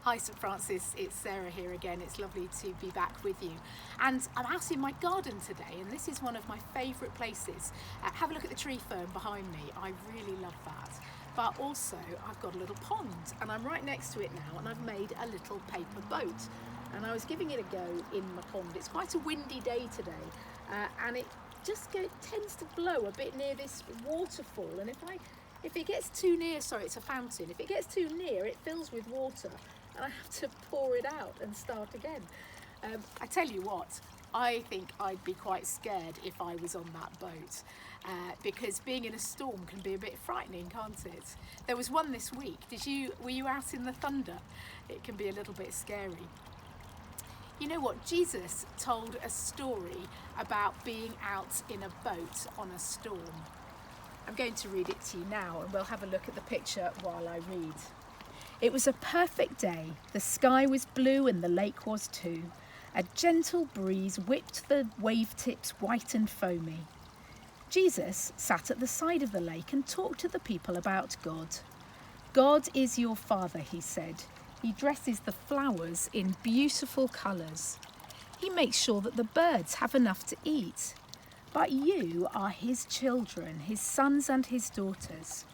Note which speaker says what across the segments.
Speaker 1: Hi St Francis, it's Sarah here again. It's lovely to be back with you. And I'm out in my garden today, and this is one of my favourite places. Have a look at the tree fern behind me. I really love that. But also I've got a little pond and I'm right next to it now, and I've made a little paper boat. And I was giving it a go in my pond. It's quite a windy day today, and it just tends to blow a bit near this waterfall. And if it gets too near, sorry, it's a fountain. If it gets too near, it fills with water and I have to pour it out and start again. I tell you what, I think I'd be quite scared if I was on that boat, because being in a storm can be a bit frightening, can't it? There was one this week. Were you out in the thunder? It can be a little bit scary. You know what? Jesus told a story about being out in a boat on a storm. I'm going to read it to you now, and we'll have a look at the picture while I read. It was a perfect day. The sky was blue and the lake was too. A gentle breeze whipped the wave tips white and foamy. Jesus sat at the side of the lake and talked to the people about God. God is your Father, he said. He dresses the flowers in beautiful colours. He makes sure that the birds have enough to eat. But you are his children, his sons and his daughters.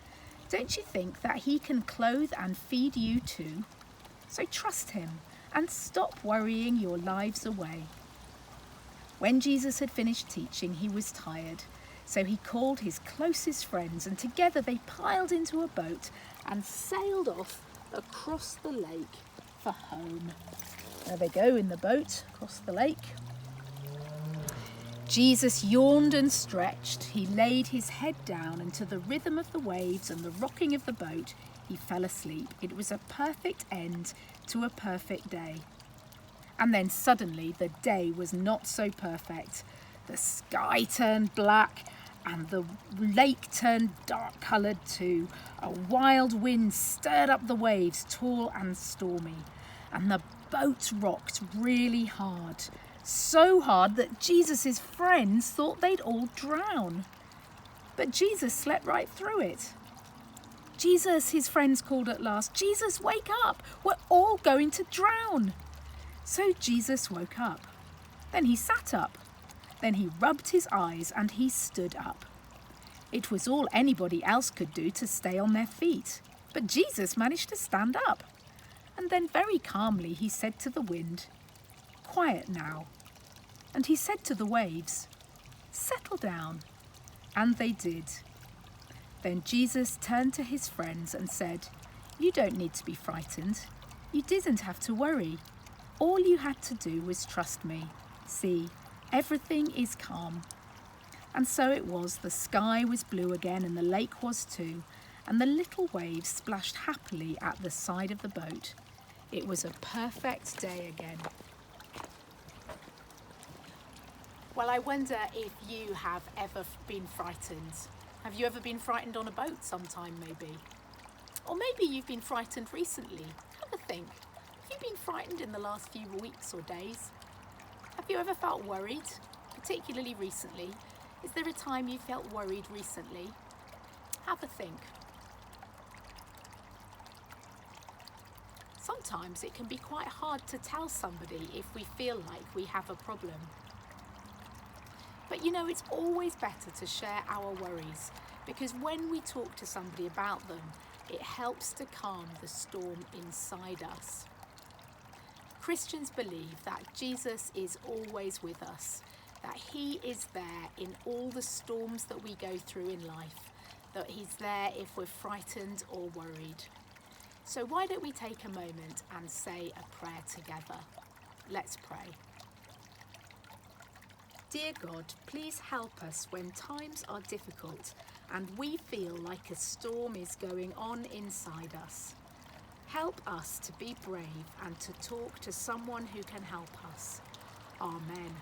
Speaker 1: Don't you think that he can clothe and feed you too? So trust him and stop worrying your lives away. When Jesus had finished teaching, he was tired. So he called his closest friends, and together they piled into a boat and sailed off across the lake for home. There they go in the boat across the lake. Jesus yawned and stretched. He laid his head down, and to the rhythm of the waves and the rocking of the boat, he fell asleep. It was a perfect end to a perfect day. And then suddenly the day was not so perfect. The sky turned black and the lake turned dark-coloured too. A wild wind stirred up the waves, tall and stormy, and the boat rocked really hard. So hard that Jesus' friends thought they'd all drown. But Jesus slept right through it. Jesus, his friends called at last. Jesus, wake up! We're all going to drown. So Jesus woke up. Then he sat up. Then he rubbed his eyes and he stood up. It was all anybody else could do to stay on their feet. But Jesus managed to stand up. And then very calmly he said to the wind, "Quiet now." And he said to the waves, "Settle down." And they did. Then Jesus turned to his friends and said, "You don't need to be frightened. You didn't have to worry. All you had to do was trust me. See, everything is calm." And so it was. The sky was blue again and the lake was too, and the little waves splashed happily at the side of the boat. It was a perfect day again. Well, I wonder if you have ever been frightened. Have you ever been frightened on a boat sometime, maybe? Or maybe you've been frightened recently. Have a think. Have you been frightened in the last few weeks or days? Have you ever felt worried, particularly recently? Is there a time you felt worried recently? Have a think. Sometimes it can be quite hard to tell somebody if we feel like we have a problem. But you know, it's always better to share our worries, because when we talk to somebody about them, it helps to calm the storm inside us. Christians believe that Jesus is always with us, that he is there in all the storms that we go through in life, that he's there if we're frightened or worried. So why don't we take a moment and say a prayer together? Let's pray. Dear God, please help us when times are difficult and we feel like a storm is going on inside us. Help us to be brave and to talk to someone who can help us. Amen.